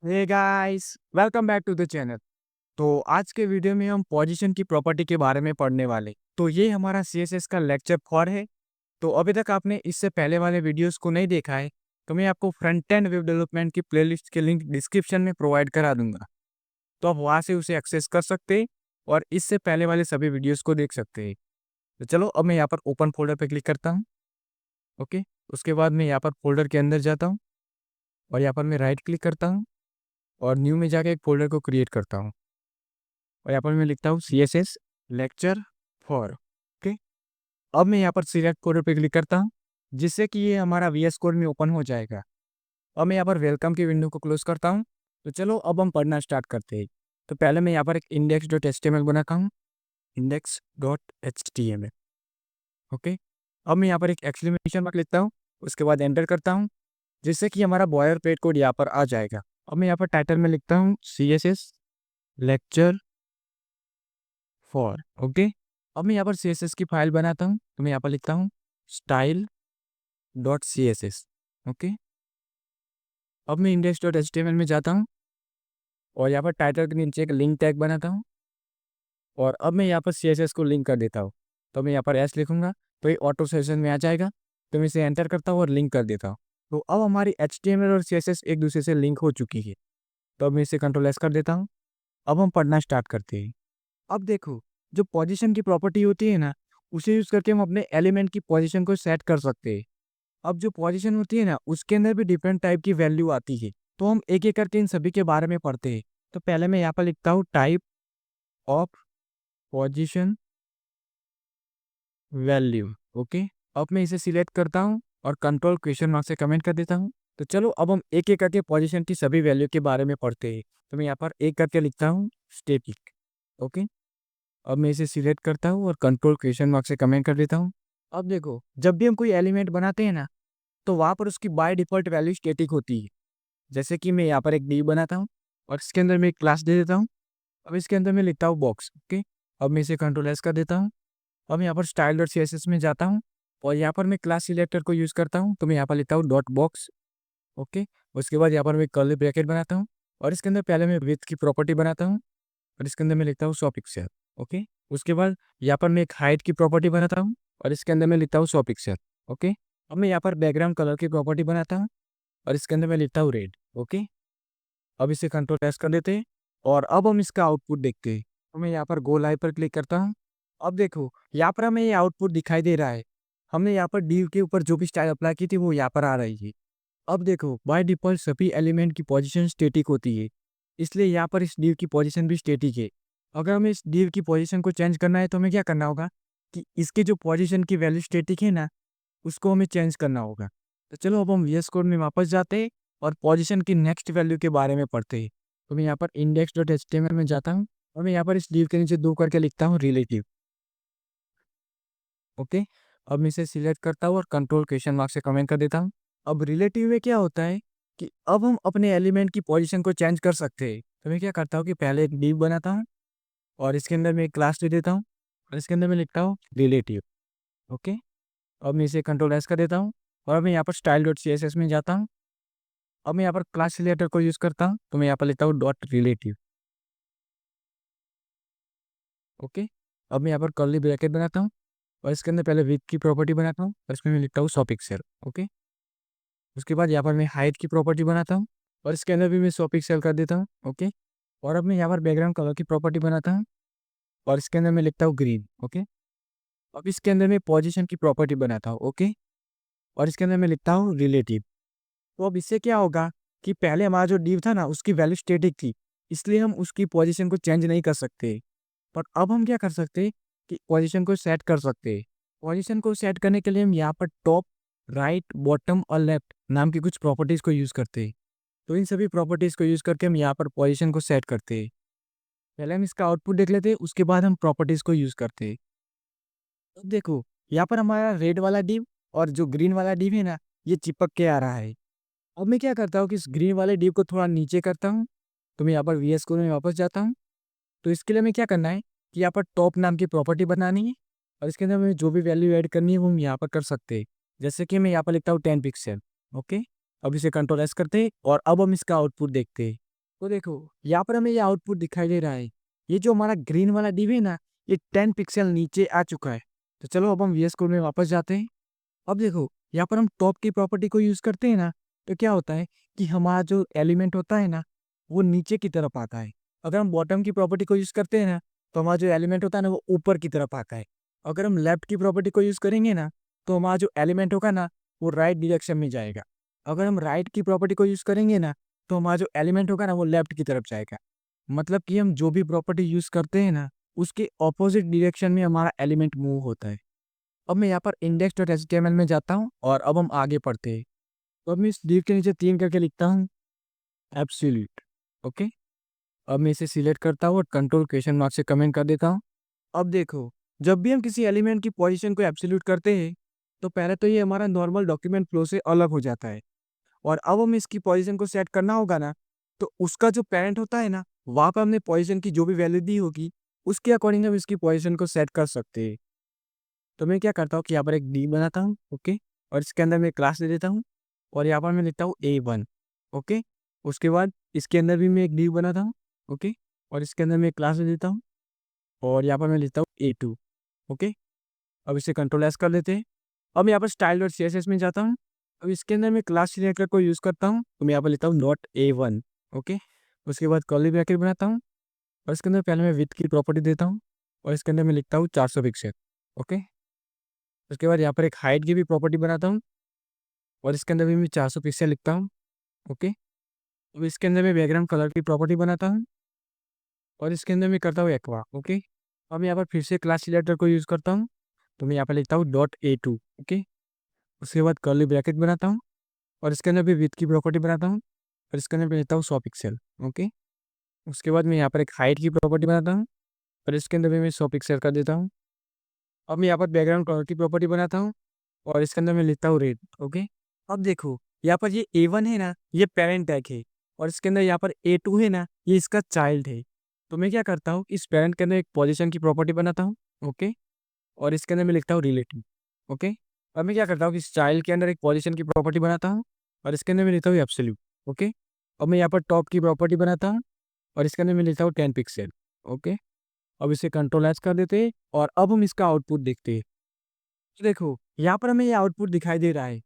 Hey guys, welcome back to the channel. तो आज के वीडियो में हम पोजीशन की प्रॉपर्टी के बारे में पढ़ने वाले। तो ये हमारा सीएसएस का लेक्चर 4 है। तो अभी तक आपने इससे पहले वाले वीडियोस को नहीं देखा है तो मैं आपको फ्रंट एंड वेब डेवलपमेंट की प्लेलिस्ट के लिंक डिस्क्रिप्शन में प्रोवाइड करा दूंगा। तो आप वहाँ से उसे एक्सेस कर सकते हैं और इससे पहले वाले सभी वीडियोस को देख सकते हैं। तो चलो अब मैं यहाँ पर ओपन फोल्डर पर क्लिक करता हूँ। ओके, उसके बाद मैं यहाँ पर फोल्डर के अंदर जाता हूँ और यहाँ पर मैं राइट क्लिक करता हूँ और न्यू में जाके एक फोल्डर को क्रिएट करता हूँ और यहाँ पर मैं लिखता हूँ CSS लेक्चर 4। ओके, अब मैं यहाँ पर सिलेक्ट फोल्डर पे क्लिक करता हूँ जिससे कि ये हमारा VS कोड में ओपन हो जाएगा। अब मैं यहाँ पर वेलकम की विंडो को क्लोज करता हूँ। तो चलो अब हम पढ़ना स्टार्ट करते हैं। तो पहले मैं यहाँ पर एक index.html बनाता हूँ, index.html। ओके, अब मैं यहाँ पर एक एक्सक्लेमेशन मार्क लिखता हूँ, उसके बाद एंटर करता हूँ जिससे कि हमारा बॉयर पेड कोड यहाँ पर आ जाएगा। अब मैं यहाँ पर टाइटल में लिखता हूँ CSS लेक्चर 4। ओके, अब मैं यहाँ पर CSS की फाइल बनाता हूँ तो मैं यहाँ पर लिखता हूँ style.css। ओके, अब मैं index.html में जाता हूँ और यहाँ पर टाइटल के नीचे एक लिंक टैग बनाता हूँ और अब मैं यहाँ पर CSS को लिंक कर देता हूँ। तो मैं यहाँ पर एस लिखूंगा तो ये ऑटो सेशन में आ जाएगा। तो मैं इसे एंटर करता हूँ और लिंक कर देता हूँ। तो अब हमारी HTML और CSS एक दूसरे से लिंक हो चुकी है। तो अब मैं इसे कंट्रोल एस कर देता हूँ। अब हम पढ़ना स्टार्ट करते हैं। अब देखो, जो पोजीशन की प्रॉपर्टी होती है ना, उसे यूज़ करके हम अपने एलिमेंट की पोजीशन को सेट कर सकते हैं। अब जो पोजीशन होती है ना, उसके अंदर भी डिफरेंट टाइप की वैल्यू आती है। तो हम एक एक करके इन सभी के बारे में पढ़ते हैं। तो पहले मैं यहाँ पर लिखता हूँ type of position value. Okay, अब मैं इसे सिलेक्ट करता हूँ और कंट्रोल क्वेश्चन मार्क से कमेंट कर देता हूँ। तो चलो अब हम एक एक करके पोजीशन की सभी वैल्यू के बारे में पढ़ते हैं। तो मैं यहाँ पर एक करके लिखता हूँ स्टैटिक। ओके, अब मैं इसे सिलेक्ट करता हूँ और कंट्रोल क्वेश्चन मार्क से कमेंट कर देता हूँ। अब देखो, जब भी हम कोई एलिमेंट बनाते हैं ना, तो वहाँ पर उसकी बाय डिफ़ॉल्ट वैल्यू स्टैटिक होती है। जैसे कि मैं यहाँ पर एक div बनाता हूँ और इसके अंदर मैं एक क्लास दे देता हूँ। अब इसके अंदर मैं लिखता हूँ बॉक्स। ओके, अब मैं इसे कंट्रोल एस कर देता हूँ। अब यहाँ पर style.css में जाता हूँ और यहाँ पर मैं क्लास सिलेक्टर को यूज़ करता हूँ। तो मैं यहाँ पर लिखता हूँ डॉट बॉक्स। ओके, उसके बाद यहाँ पर मैं कर्ली ब्रैकेट बनाता हूँ और इसके अंदर पहले मैं विड्थ की प्रॉपर्टी बनाता हूँ और इसके अंदर मैं लिखता हूँ 100 पिक्सल। ओके, उसके बाद यहाँ पर मैं एक हाइट की प्रॉपर्टी बनाता हूँ और इसके अंदर मैं लिखता हूँ 100 पिक्सल। ओके, अब मैं यहाँ पर बैकग्राउंड कलर की प्रॉपर्टी बनाता हूँ और इसके अंदर मैं लिखता हूँ रेड। ओके, अब इसे कंट्रोल एस कर देते हैं और अब हम इसका आउटपुट देखते हैं। तो मैं यहाँ पर गो लाइव पर क्लिक करता हूँ। अब देखो, यहाँ पर हमें ये आउटपुट दिखाई दे रहा है। हमने यहाँ पर div के ऊपर जो भी स्टाइल अप्लाई की थी वो यहाँ पर आ रही है। अब देखो, बाय डिफ़ॉल्ट सभी एलिमेंट की पोजीशन स्टैटिक होती है, इसलिए यहाँ पर इस div की पोजीशन भी स्टैटिक है। अगर हमें इस div की पोजीशन को चेंज करना है तो हमें क्या करना होगा कि इसकी जो पोजीशन की वैल्यू स्टैटिक है ना, उसको हमें चेंज करना होगा। तो चलो अब हम VS कोड में वापस जाते हैं और पोजीशन की नेक्स्ट वैल्यू के बारे में पढ़ते हैं। तो मैं यहाँ पर index.html में जाता हूँ और मैं यहाँ पर इस div के नीचे 2 करके लिखता हूँ रिलेटिव। ओके, अब मैं इसे सिलेक्ट करता हूँ और कंट्रोल क्वेश्चन मार्क से कमेंट कर देता हूँ। अब रिलेटिव में क्या होता है कि अब हम अपने एलिमेंट की पोजीशन को चेंज कर सकते हैं। तो मैं क्या करता हूँ कि पहले एक div बनाता हूँ और इसके अंदर मैं एक क्लास दे देता हूँ और इसके अंदर मैं लिखता हूँ रिलेटिव। ओके, अब मैं इसे कंट्रोल एस कर देता हूँ और अब मैं यहाँ पर style.css में जाता हूँ। अब मैं यहाँ पर क्लास सिलेक्टर को यूज़ करता हूँ तो मैं यहाँ पर लिखता हूँ डॉट रिलेटिव। ओके, अब मैं यहाँ पर कर्ली ब्रैकेट बनाता हूँ और इसके अंदर पहले विड्थ की प्रॉपर्टी बनाता हूँ और इसमें मैं लिखता हूँ 100 पिक्सल। ओके, उसके बाद यहाँ पर मैं हाइट की प्रॉपर्टी बनाता हूँ और इसके अंदर भी मैं 100 पिक्सल कर देता हूँ। ओके, और अब मैं यहाँ पर बैकग्राउंड कलर की प्रॉपर्टी बनाता हूँ और इसके अंदर मैं लिखता हूँ ग्रीन। ओके, अब इसके अंदर मैं पोजीशन की प्रॉपर्टी बनाता हूँ। ओके, और इसके अंदर मैं लिखता हूँ रिलेटिव। तो अब इससे क्या होगा कि पहले हमारा जो div था ना, उसकी वैल्यू स्टैटिक थी, इसलिए हम उसकी पोजीशन को चेंज नहीं कर सकते। पर अब हम क्या कर सकते हैं कि पोजीशन को सेट कर सकते हैं। पोजीशन को सेट करने के लिए हम यहाँ पर टॉप, राइट, बॉटम और लेफ्ट नाम की कुछ प्रॉपर्टीज़ को यूज़ करते हैं। तो इन सभी प्रॉपर्टीज़ को यूज़ करके हम यहाँ पर पोजीशन को सेट करते हैं। पहले हम इसका आउटपुट देख लेते हैं, उसके बाद हम प्रॉपर्टीज़ को यूज़ करते हैं। अब देखो, यहाँ पर हमारा रेड वाला div और जो ग्रीन वाला div है ना, ये चिपक के आ रहा है। अब मैं क्या करता हूँ कि इस ग्रीन वाले div को थोड़ा नीचे करता हूँ। तो मैं यहाँ पर VS कोड में वापस जाता हूँ। तो इसके लिए हमें क्या करना है कि यहाँ पर टॉप नाम की प्रॉपर्टी बनानी है और इसके अंदर हमें जो भी वैल्यू ऐड करनी है वो हम यहाँ पर कर सकते हैं। जैसे कि मैं यहाँ पर लिखता हूँ 10 पिक्सल। ओके, अब इसे कंट्रोल एस करते हैं और अब हम इसका आउटपुट देखते हैं। तो देखो, यहाँ पर हमें ये आउटपुट दिखाई दे रहा है। ये जो हमारा ग्रीन वाला डिव है ना, ये 10 पिक्सल नीचे आ चुका है। तो चलो अब हम वीएस कोड में वापस जाते हैं। अब देखो, यहाँ पर हम टॉप की प्रॉपर्टी को यूज़ करते हैं ना, तो क्या होता है कि हमारा जो एलिमेंट होता है ना, वो नीचे की तरफ आता है। अगर हम बॉटम की प्रॉपर्टी को यूज़ करते हैं ना, तो हमारा जो एलिमेंट होता है ना, वो ऊपर की तरफ आता है। अगर हम लेफ्ट की प्रॉपर्टी को यूज़ करेंगे ना, तो हमारा जो एलिमेंट होगा ना, वो राइट डायरेक्शन में जाएगा। अगर हम राइट की प्रॉपर्टी को यूज़ करेंगे ना, तो हमारा जो एलिमेंट होगा ना, वो लेफ्ट की तरफ जाएगा। मतलब कि हम जो भी प्रॉपर्टी यूज़ करते हैं ना, उसके ऑपोजिट डायरेक्शन में हमारा एलिमेंट मूव होता है। अब मैं यहाँ पर index.html में जाता हूँ और अब हम आगे पढ़ते हैं। तो अब मैं इस div के नीचे 3 करके लिखता हूँ एब्सोल्यूट। ओके, अब मैं इसे सिलेक्ट करता हूँ और कंट्रोल क्वेश्चन मार्क से कमेंट कर देता हूँ। अब देखो, जब भी हम किसी एलिमेंट की पोजीशन को एब्सोल्यूट करते हैं, तो पहले तो ये हमारा नॉर्मल डॉक्यूमेंट फ्लो से अलग हो जाता है। और अब हमें इसकी पोजीशन को सेट करना होगा ना, तो उसका जो पेरेंट होता है ना, वहाँ पर हमने पोजीशन की जो भी वैल्यू दी होगी, उसके अकॉर्डिंग हम इसकी पोजीशन को सेट कर सकते हैं। तो मैं क्या करता हूँ कि यहाँ पर एक डी बनाता हूँ, ओके, और इसके अंदर मैं क्लास दे देता हूँ और यहाँ पर मैं लिखता हूँ A1, ओके। उसके बाद इसके अंदर भी मैं एक डी बनाता हूँ, ओके, और इसके अंदर मैं क्लास दे देता हूँ और यहाँ पर मैं लिखता हूँ A2, ओके। अब इसे कंट्रोल एस कर लेते हैं। अब मैं यहाँ पर स्टाइल डॉट CSS में जाता हूँ। अब इसके अंदर मैं क्लास सिलेक्टर को यूज़ करता हूँ, तो मैं यहाँ पर लिखता हूँ डॉट A1, ओके। उसके बाद कर्ली ब्रैकेट बनाता हूँ और इसके अंदर पहले मैं विड्थ की प्रॉपर्टी देता हूँ और इसके अंदर मैं लिखता हूँ 400 पिक्सल, ओके। उसके बाद यहाँ पर एक हाइट की भी प्रॉपर्टी बनाता हूँ और इसके अंदर भी मैं 400 पिक्सल लिखता हूँ, ओके। अब इसके अंदर मैं बैकग्राउंड कलर की प्रॉपर्टी बनाता हूँ और इसके अंदर मैं करता हूँ एक्वा, ओके। अब यहाँ पर फिर से क्लास सिलेक्टर को यूज़ करता हूँ, तो मैं यहाँ पर लिखता हूँ डॉट A2, ओके। उसके बाद कर्ली ब्रैकेट बनाता हूँ और इसके अंदर भी विड्थ की प्रॉपर्टी बनाता हूँ और इसके अंदर मैं लिखता हूँ 100 पिक्सल, ओके। उसके बाद मैं यहाँ पर एक हाइट की प्रॉपर्टी बनाता हूँ और इसके अंदर भी मैं 100 पिक्सल कर देता हूँ। अब मैं यहाँ पर बैकग्राउंड कलर की प्रॉपर्टी बनाता हूँ और इसके अंदर मैं लिखता हूँ रेड, ओके। अब देखो, यहाँ पर ये A1 है ना, ये पेरेंट टैग है और इसके अंदर यहाँ पर A2 है ना, ये इसका चाइल्ड है। तो मैं क्या करता हूँ, इस पेरेंट के अंदर एक पोजीशन की प्रॉपर्टी बनाता हूँ, ओके, और इसके अंदर मैं लिखता हूँ रिलेटिव, ओके। अब मैं क्या करता हूँ कि इस चाइल्ड के अंदर एक पोजीशन की प्रॉपर्टी बनाता हूँ और इसके अंदर मैं लिखता हूँ एब्सोल्यूट, ओके। अब मैं यहाँ पर टॉप की प्रॉपर्टी बनाता हूँ और इसके अंदर मैं लिखता हूँ 10 पिक्सल, ओके। अब इसे कंट्रोल एस कर देते हैं और अब हम इसका आउटपुट देखते हैं। तो देखो, यहाँ पर हमें ये आउटपुट दिखाई दे रहा है।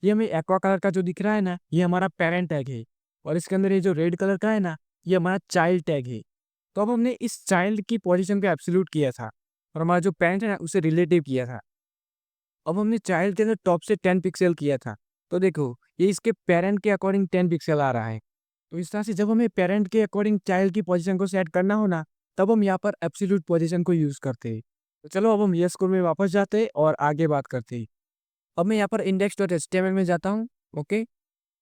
ये हमें एक्वा कलर का जो दिख रहा है ना, ये हमारा पेरेंट टैग है और इसके अंदर ये जो रेड कलर का है ना, ये हमारा चाइल्ड टैग है। तो अब हमने इस चाइल्ड की पोजीशन को एब्सोल्यूट किया था और हमारा जो पेरेंट है ना, उसे रिलेटिव किया था। अब हमने चाइल्ड के अंदर टॉप से 10 पिक्सल किया था। तो देखो, ये इसके पेरेंट के अकॉर्डिंग 10 पिक्सल आ रहा है। तो इस तरह से जब हमें पेरेंट के अकॉर्डिंग चाइल्ड की पोजीशन को सेट करना हो ना, तब हम यहाँ पर एब्सोल्यूट पोजीशन को यूज़ करते हैं। तो चलो अब हम VS कोड में वापस जाते हैं और आगे बात करते हैं। अब मैं यहाँ पर index.html में जाता हूँ, ओके।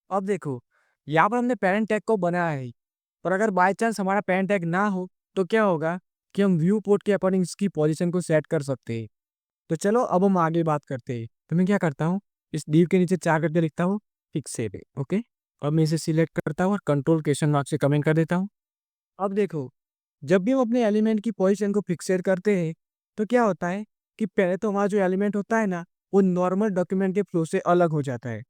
अब देखो, यहाँ पर हमने पेरेंट टैग को बनाया है, पर अगर बाय चांस हमारा पेरेंट टैग ना हो, तो क्या होगा कि हम व्यू पोर्ट के अकॉर्डिंग इसकी पोजीशन को सेट कर सकते हैं। तो चलो अब हम आगे बात करते हैं। तो मैं क्या करता हूँ, इस div के नीचे 4 करके लिखता हूँ फिक्सेड, ओके। अब मैं इसे सिलेक्ट करता हूँ और कंट्रोल क्वेश्चन मार्क से कमेंट कर देता हूँ। अब देखो, जब भी हम अपने एलिमेंट की पोजीशन को फिक्सेड करते हैं, तो क्या होता है कि पहले तो हमारा जो एलिमेंट होता है ना, वो नॉर्मल डॉक्यूमेंट के फ्लो से अलग हो जाता है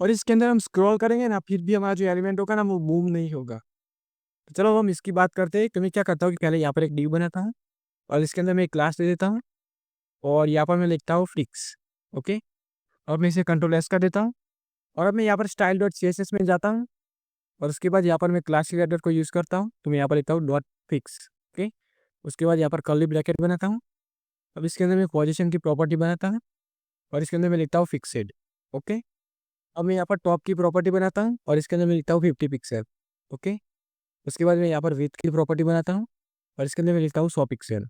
और इसके अंदर हम स्क्रॉल करेंगे ना, फिर भी हमारा जो एलिमेंट होगा ना, वो मूव नहीं होगा। तो चलो अब हम इसकी बात करते हैं। तो मैं क्या करता हूँ कि पहले यहाँ पर एक div बनाता हूँ और इसके अंदर मैं एक क्लास दे देता हूँ और यहाँ पर मैं लिखता हूँ फिक्स, ओके। अब मैं इसे कंट्रोल एस कर देता हूँ और अब मैं यहाँ पर स्टाइल डॉट CSS में जाता हूँ और उसके बाद यहाँ पर मैं क्लास एडिटर को यूज़ करता हूँ, तो मैं यहाँ पर लिखता हूँ डॉट फिक्स, ओके। उसके बाद यहाँ पर कर्ली ब्रैकेट बनाता हूँ। अब इसके अंदर मैं पोजीशन की प्रॉपर्टी बनाता हूँ और इसके अंदर मैं लिखता हूँ फिक्सेड, ओके। अब मैं यहाँ पर टॉप की प्रॉपर्टी बनाता हूँ और इसके अंदर मैं लिखता हूँ 50 पिक्सल, ओके। उसके बाद मैं यहाँ पर विड्थ की प्रॉपर्टी बनाता हूँ और इसके अंदर मैं लिखता हूँ 100 पिक्सल।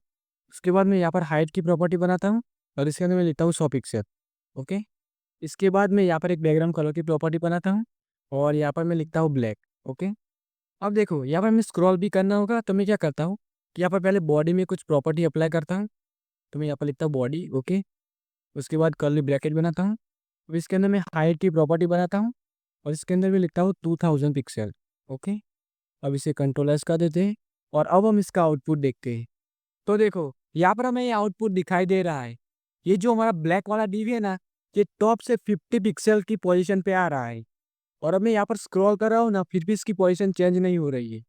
उसके बाद मैं यहाँ पर हाइट की प्रॉपर्टी बनाता हूँ और इसके अंदर मैं लिखता हूँ 100 पिक्सल, ओके। इसके बाद मैं यहाँ पर एक बैकग्राउंड कलर की प्रॉपर्टी बनाता हूँ और यहाँ पर मैं लिखता हूँ ब्लैक, ओके। अब देखो, यहाँ पर हमें स्क्रॉल भी करना होगा, तो मैं क्या करता हूँ कि यहाँ पर पहले बॉडी में कुछ प्रॉपर्टी अप्लाई करता हूँ, तो मैं यहाँ पर लिखता हूँ बॉडी, ओके। उसके बाद कर्ली ब्रैकेट बनाता हूँ। अब इसके अंदर मैं हाइट की प्रॉपर्टी बनाता हूँ और इसके अंदर भी लिखता हूँ 2000 पिक्सल, ओके। अब इसे कंट्रोल एस कर देते हैं और अब हम इसका आउटपुट देखते हैं। तो देखो, यहाँ पर हमें ये आउटपुट दिखाई दे रहा है। ये जो हमारा ब्लैक वाला डिव है ना, ये टॉप से 50 पिक्सल की पोजीशन पे आ रहा है और अब मैं यहाँ पर स्क्रॉल कर रहा हूँ ना, फिर भी इसकी पोजीशन चेंज नहीं हो रही है।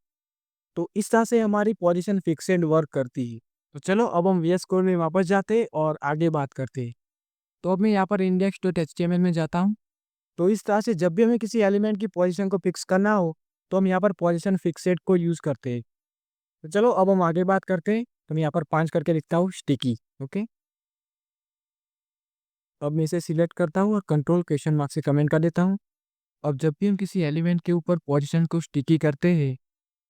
तो इस तरह से हमारी पोजीशन फिक्सेड वर्क करती है। तो चलो अब हम वीएस कोड में वापस जाते हैं और आगे बात करते हैं। तो अब मैं यहाँ पर index.html में जाता हूँ। तो इस तरह से जब भी हमें किसी एलिमेंट की पोजीशन को फिक्स करना हो, तो हम यहाँ पर पोजीशन फिक्सेड को यूज़ करते हैं। तो चलो अब हम आगे बात करते हैं। तो मैं यहाँ पर 5 करके लिखता हूँ स्टिकी। ओके, अब मैं इसे सिलेक्ट करता हूँ और कंट्रोल क्वेश्चन मार्क से कमेंट कर देता हूँ। अब जब भी हम किसी एलिमेंट के ऊपर पोजीशन को स्टिकी करते हैं,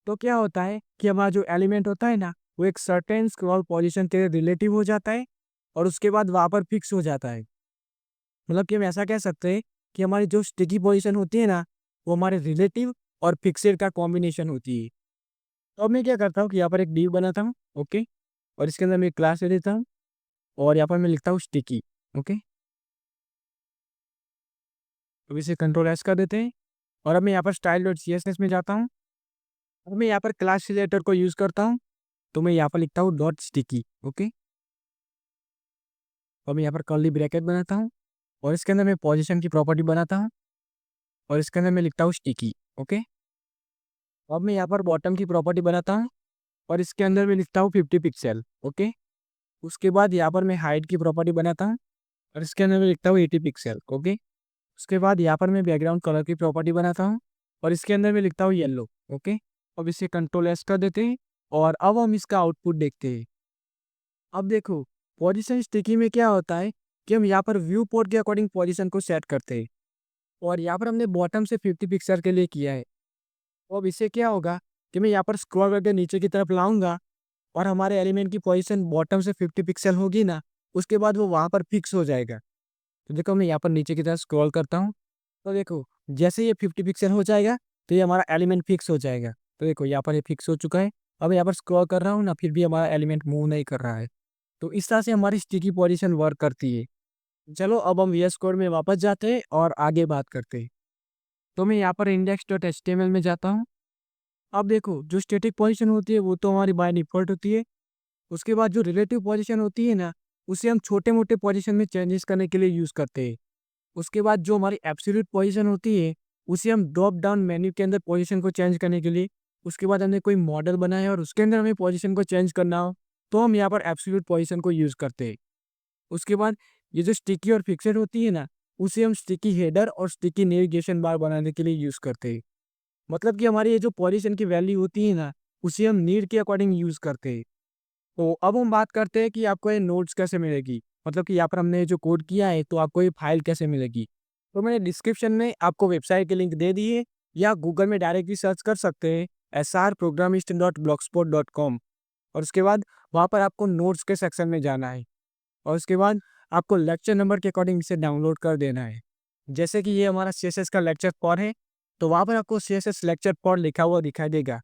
तो क्या होता है कि हमारा जो एलिमेंट होता है ना, वो एक सर्टेन स्क्रॉल पोजीशन के रिलेटिव हो जाता है और उसके बाद वहाँ पर फिक्स हो जाता है। मतलब कि हम ऐसा कह सकते हैं कि हमारी जो स्टिकी पोजीशन होती है ना, वो हमारे रिलेटिव और फिक्सेड का कॉम्बिनेशन होती है। तो अब मैं क्या करता हूँ कि यहाँ पर एक डिव बनाता हूँ। ओके, और इसके अंदर मैं क्लास ले लेता हूँ और यहाँ पर मैं लिखता हूँ स्टिकी। ओके, अब इसे कंट्रोल एस कर देते हैं और अब मैं यहाँ पर style dot C S S में जाता हूँ। अब मैं यहाँ पर क्लास सिलेक्टर को यूज़ करता हूँ। तो मैं यहाँ पर लिखता हूँ डॉट स्टिकी। ओके, और मैं यहाँ पर कर्ली ब्रैकेट बनाता हूँ और इसके अंदर मैं पोजीशन की प्रॉपर्टी बनाता हूँ और इसके अंदर मैं लिखता हूँ स्टिकी। ओके, अब मैं यहाँ पर बॉटम की प्रॉपर्टी बनाता हूँ और इसके अंदर मैं लिखता हूँ 50 पिक्सल। ओके, उसके बाद यहाँ पर मैं हाइट की प्रॉपर्टी बनाता हूँ और इसके अंदर मैं लिखता हूँ 80 पिक्सल। ओके, उसके बाद यहाँ पर मैं बैकग्राउंड कलर की प्रॉपर्टी बनाता हूँ और इसके अंदर मैं लिखता हूँ येलो। ओके, अब इसे कंट्रोल एस कर देते हैं और अब हम इसका आउटपुट देखते हैं। अब देखो, पोजीशन स्टिकी में क्या होता है कि हम यहाँ पर व्यू पोर्ट के अकॉर्डिंग पोजीशन को सेट करते हैं और यहाँ पर हमने बॉटम से 50 पिक्सल के लिए किया है। तो अब इससे क्या होगा कि मैं यहाँ पर स्क्रॉल करके नीचे की तरफ लाऊंगा और हमारे एलिमेंट की पोजीशन बॉटम से 50 पिक्सल होगी ना, उसके बाद वो वहाँ पर फिक्स हो जाएगा। तो देखो मैं यहाँ पर नीचे की तरफ स्क्रॉल करता हूँ। तो देखो जैसे ये 50 पिक्सल हो जाएगा, तो ये हमारा एलिमेंट फिक्स हो जाएगा। तो देखो यहाँ पर ये फिक्स हो चुका है। अब यहाँ पर स्क्रॉल कर रहा हूँ ना, फिर भी हमारा एलिमेंट मूव नहीं कर रहा है। तो इस तरह से हमारी स्टिकी पोजीशन वर्क करती है। चलो अब हम वीएस कोड में वापस जाते हैं और आगे बात करते हैं। तो मैं यहाँ पर index.html में जाता हूँ। अब देखो जो स्टैटिक पोजीशन होती है वो तो हमारी बाय डिफ़ॉल्ट होती है। उसके बाद जो रिलेटिव पोजीशन होती है ना, उसे हम छोटे-मोटे पोजीशन में चेंजेस करने के लिए यूज़ करते हैं। उसके बाद जो हमारी एब्सोल्यूट पोजीशन होती है, उसे हम ड्रॉप डाउन मेन्यू के अंदर पोजीशन को चेंज करने के लिए, उसके बाद हमने कोई मॉडल बनाया और उसके अंदर हमें पोजीशन को चेंज करना हो, तो हम यहाँ पर एब्सोल्यूट पोजीशन को यूज़ करते हैं। उसके बाद ये जो स्टिकी और फिक्सेड होती है ना, उसे हम स्टिकी हेडर और स्टिकी नेविगेशन बार बनाने के लिए यूज़ करते हैं। मतलब कि हमारी ये जो पोजीशन की वैल्यू होती है ना, उसे हम नीड के अकॉर्डिंग यूज़ करते हैं। तो अब हम बात करते हैं कि आपको ये नोट्स कैसे मिलेगी। मतलब कि यहाँ पर हमने जो कोड किया है, तो आपको ये फाइल कैसे मिलेगी। तो मैंने डिस्क्रिप्शन में आपको वेबसाइट की लिंक दे दी है, या गूगल में डायरेक्टली सर्च कर सकते हैं srprogramist.blogspot.com। और उसके बाद वहाँ पर आपको नोट्स के सेक्शन में जाना है और उसके बाद आपको लेक्चर नंबर के अकॉर्डिंग इसे डाउनलोड कर देना है। जैसे कि ये हमारा सीएसएस का लेक्चर फॉर है, तो वहाँ पर आपको सीएसएस लेक्चर फॉर लिखा हुआ दिखाई देगा।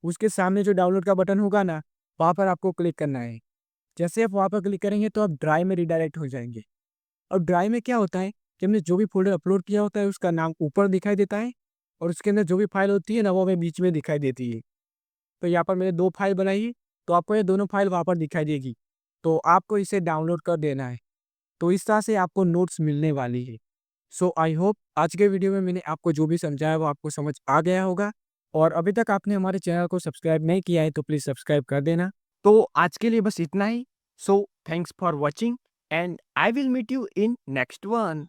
उसके सामने जो डाउनलोड का बटन होगा ना, वहाँ पर आपको क्लिक करना है। जैसे आप वहाँ पर क्लिक करेंगे तो आप ड्राइव में रिडायरेक्ट हो जाएंगे। और ड्राइव में क्या होता है कि हमने जो भी फोल्डर अपलोड किया होता है उसका नाम ऊपर दिखाई देता है और उसके अंदर जो भी फाइल होती है ना, वो हमें बीच में दिखाई देती है। तो यहाँ पर मैंने 2 फाइल बनाई है, तो आपको ये दोनों फाइल वहाँ पर दिखाई देगी। तो आपको इसे डाउनलोड कर देना है। तो इस तरह से आपको नोट्स मिलने वाली है। सो आई होप आज के वीडियो में मैंने आपको जो भी समझाया वो आपको समझ आ गया होगा। और अभी तक आपने हमारे चैनल को सब्सक्राइब नहीं किया है तो प्लीज़ सब्सक्राइब कर देना। तो आज के लिए बस इतना ही। So thanks for watching and I will meet you in next one.